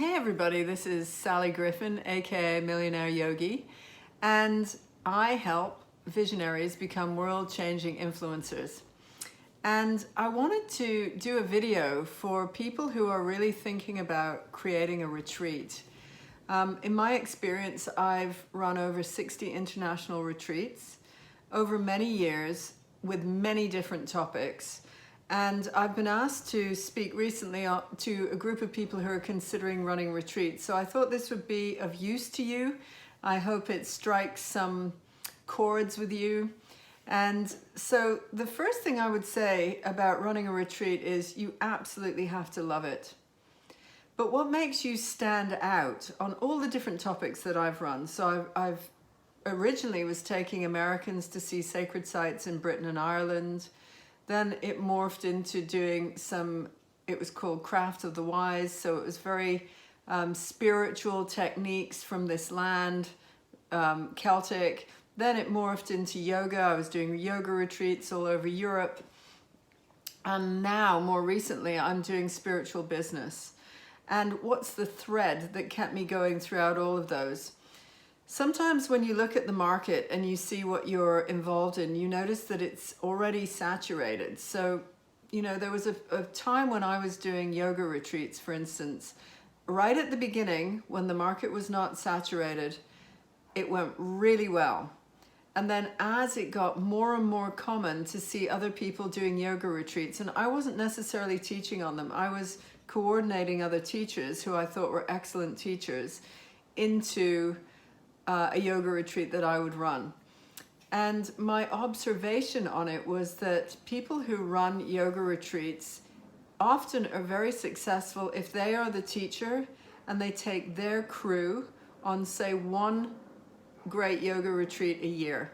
Hey everybody, this is Sally Griffin, aka Millionaire Yogi, and I help visionaries become world-changing influencers. And I wanted to do a video for people who are really thinking about creating a retreat. In my experience, I've run over 60 international retreats over many years with many different topics. And I've been asked to speak recently to a group of people who are considering running retreats. So I thought this would be of use to you. I hope it strikes some chords with you. And so the first thing I would say about running a retreat is you absolutely have to love it. But what makes you stand out on all the different topics that I've run? So I've originally was taking Americans to see sacred sites in Britain and Ireland. Then it morphed into doing it was called Craft of the Wise. So it was very spiritual techniques from this land, Celtic. Then it morphed into yoga. I was doing yoga retreats all over Europe. And now, more recently, I'm doing spiritual business. And what's the thread that kept me going throughout all of those? Sometimes when you look at the market and you see what you're involved in, you notice that it's already saturated. So, there was a time when I was doing yoga retreats, for instance, right at the beginning when the market was not saturated, it went really well. And then as it got more and more common to see other people doing yoga retreats, and I wasn't necessarily teaching on them, I was coordinating other teachers who I thought were excellent teachers into a yoga retreat that I would run. And my observation on it was that people who run yoga retreats often are very successful if they are the teacher and they take their crew on, say, one great yoga retreat a year.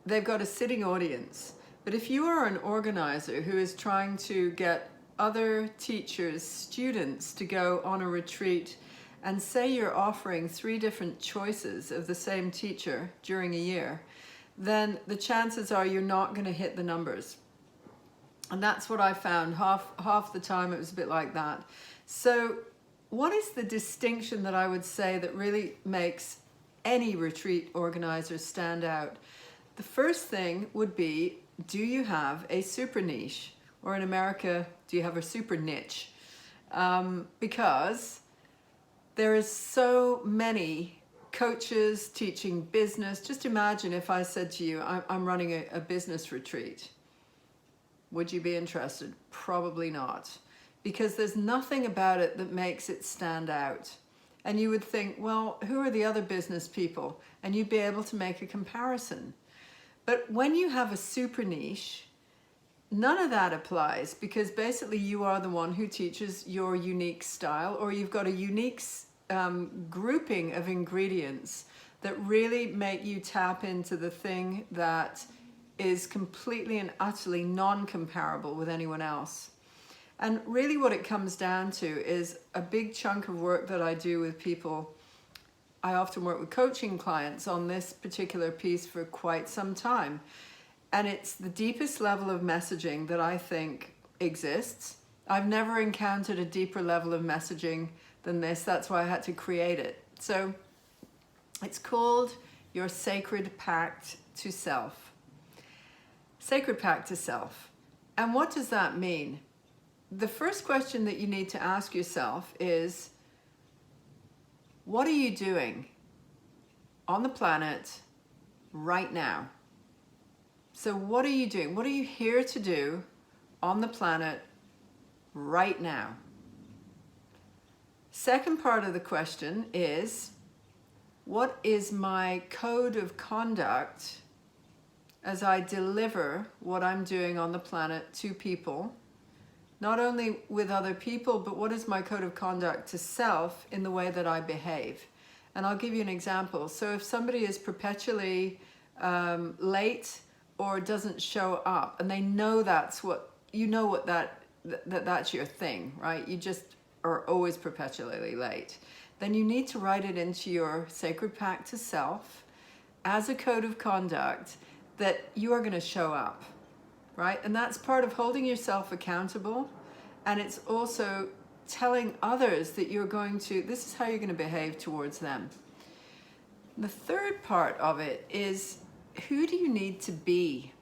They've got a sitting audience. But if you are an organizer who is trying to get other teachers, students to go on a retreat, and say you're offering 3 different choices of the same teacher during a year, then the chances are you're not going to hit the numbers. And that's what I found. Half the time it was a bit like that. So what is the distinction that I would say that really makes any retreat organizer stand out? The first thing would be, do you have a super niche? Or in America, do you have a super niche? Because there is so many coaches teaching business. Just imagine if I said to you, I'm running a business retreat. Would you be interested? Probably not. Because there's nothing about it that makes it stand out. And you would think, well, who are the other business people? And you'd be able to make a comparison. But when you have a super niche, none of that applies, because basically you are the one who teaches your unique style, or you've got a unique grouping of ingredients that really make you tap into the thing that is completely and utterly non-comparable with anyone else. And really what it comes down to is a big chunk of work that I do with people. I often work with coaching clients on this particular piece for quite some time. And it's the deepest level of messaging that I think exists. I've never encountered a deeper level of messaging than this. That's why I had to create it. So it's called your sacred pact to self. Sacred pact to self. And what does that mean? The first question that you need to ask yourself is, what are you doing on the planet right now? So what are you doing? What are you here to do on the planet right now? Second part of the question is, what is my code of conduct as I deliver what I'm doing on the planet to people? Not only with other people, but what is my code of conduct to self in the way that I behave? And I'll give you an example. So if somebody is perpetually late or doesn't show up, and they know that's what, that's your thing, right? You just are always perpetually late. Then you need to write it into your sacred pact to self as a code of conduct that you are going to show up, right? And that's part of holding yourself accountable. And it's also telling others that this is how you're going to behave towards them. The third part of it is, who do you need to be?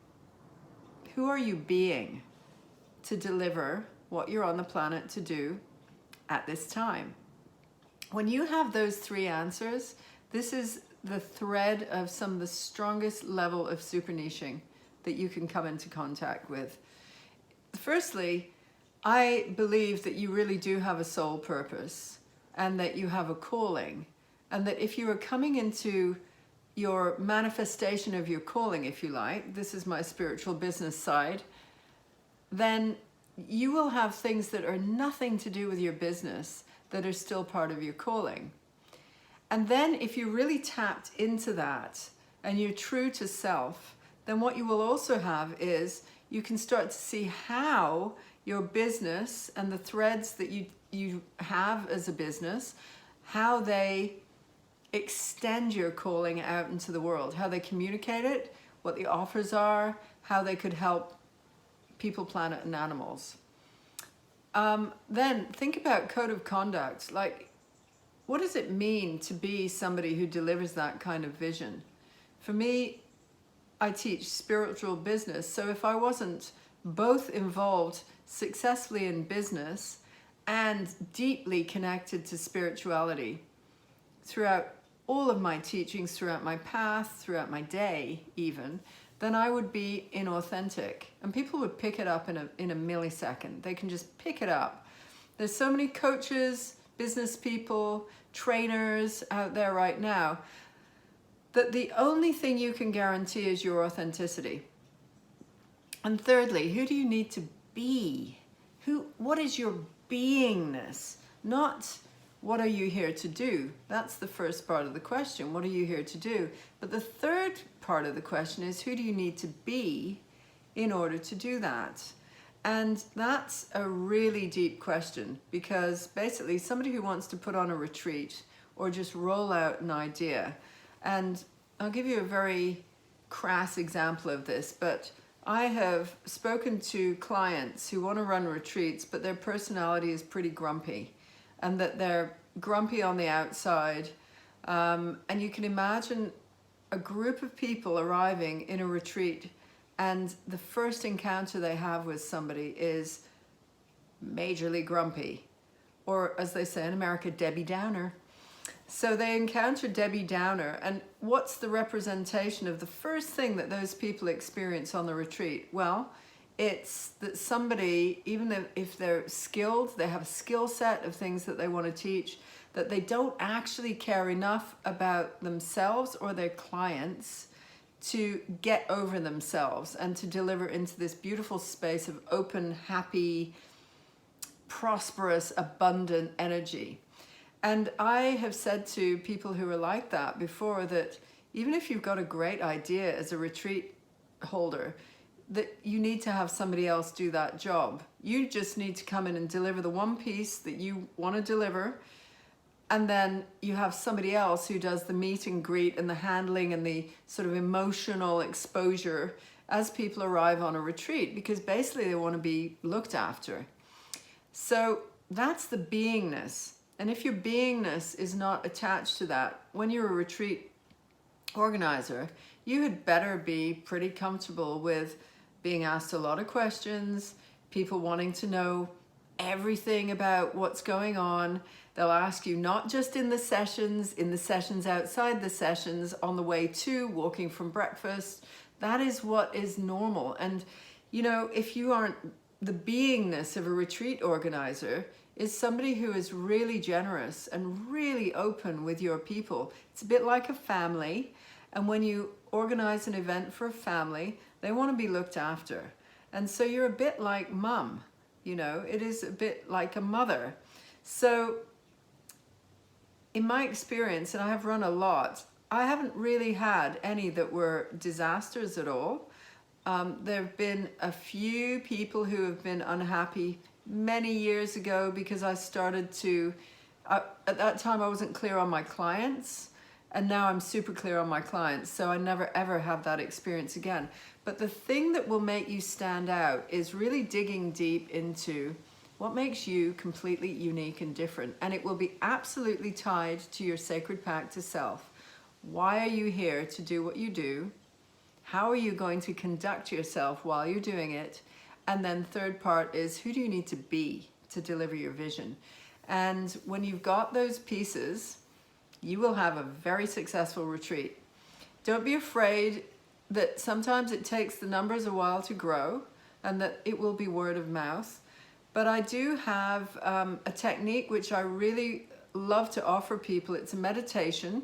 Who are you being to deliver what you're on the planet to do at this time? When you have those three answers, this is the thread of some of the strongest level of super niching that you can come into contact with. Firstly, I believe that you really do have a soul purpose and that you have a calling, and that if you are coming into your manifestation of your calling, if you like, this is my spiritual business side, then you will have things that are nothing to do with your business that are still part of your calling. And then if you really tapped into that and you're true to self, then what you will also have is you can start to see how your business and the threads that you have as a business, how they extend your calling out into the world, how they communicate it, what the offers are, how they could help people, planet, and animals. Then think about code of conduct. Like, what does it mean to be somebody who delivers that kind of vision? For me, I teach spiritual business, so if I wasn't both involved successfully in business and deeply connected to spirituality throughout all of my teachings, throughout my path, throughout my day even, then I would be inauthentic. And people would pick it up in a millisecond. They can just pick it up. There's so many coaches, business people, trainers out there right now that the only thing you can guarantee is your authenticity. And thirdly, who do you need to be? What is your beingness? Not what are you here to do? That's the first part of the question. What are you here to do? But the third part of the question is, who do you need to be in order to do that? And that's a really deep question, because basically somebody who wants to put on a retreat or just roll out an idea, and I'll give you a very crass example of this, but I have spoken to clients who want to run retreats, but their personality is pretty grumpy, and that they're grumpy on the outside. And you can imagine a group of people arriving in a retreat, and the first encounter they have with somebody is majorly grumpy, or as they say in America, Debbie Downer. So they encounter Debbie Downer, and what's the representation of the first thing that those people experience on the retreat? Well, it's that somebody, even if they're skilled, they have a skill set of things that they want to teach, that they don't actually care enough about themselves or their clients to get over themselves and to deliver into this beautiful space of open, happy, prosperous, abundant energy. And I have said to people who are like that before that even if you've got a great idea as a retreat holder, that you need to have somebody else do that job. You just need to come in and deliver the one piece that you want to deliver, and then you have somebody else who does the meet and greet and the handling and the sort of emotional exposure as people arrive on a retreat, because basically they want to be looked after. So that's the beingness. And if your beingness is not attached to that, when you're a retreat organizer, you had better be pretty comfortable with being asked a lot of questions, people wanting to know everything about what's going on. They'll ask you not just in the sessions outside the sessions, on the way to, walking from breakfast. That is what is normal. And, you know, if you aren't, the beingness of a retreat organizer is somebody who is really generous and really open with your people. It's a bit like a family. And when you organize an event for a family, they want to be looked after. And so you're a bit like mum, you know, it is a bit like a mother. So in my experience, and I have run a lot, I haven't really had any that were disasters at all. There have been a few people who have been unhappy many years ago because I started to, at that time I wasn't clear on my clients, and now I'm super clear on my clients, so I never ever have that experience again. But the thing that will make you stand out is really digging deep into What makes you completely unique and different? And it will be absolutely tied to your sacred pact to self. Why are you here to do what you do? How are you going to conduct yourself while you're doing it? And then third part is, who do you need to be to deliver your vision? And when you've got those pieces, you will have a very successful retreat. Don't be afraid that sometimes it takes the numbers a while to grow and that it will be word of mouth. But I do have a technique which I really love to offer people. It's a meditation,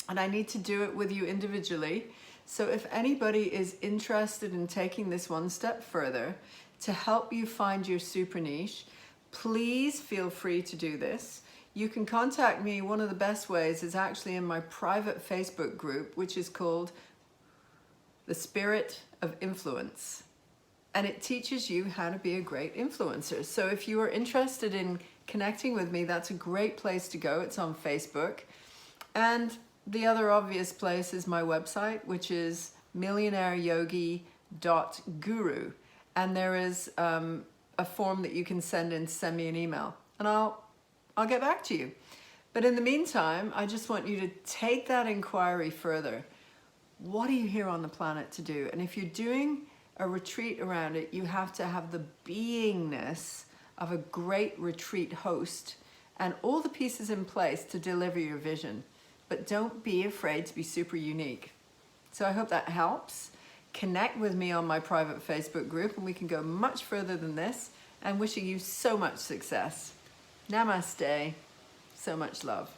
and I need to do it with you individually. So if anybody is interested in taking this one step further to help you find your super niche, please feel free to do this. You can contact me. One of the best ways is actually in my private Facebook group, which is called The Spirit of Influence. And it teaches you how to be a great influencer. So if you are interested in connecting with me, that's a great place to go. It's on Facebook. And the other obvious place is my website, which is millionaireyogi.guru. And there is a form that you can send in to send me an email. And I'll get back to you. But in the meantime, I just want you to take that inquiry further. What are you here on the planet to do? And if you're doing a retreat around it, you have to have the beingness of a great retreat host and all the pieces in place to deliver your vision. But don't be afraid to be super unique. So I hope that helps. Connect with me on my private Facebook group and we can go much further than this. And wishing you so much success. Namaste. So much love.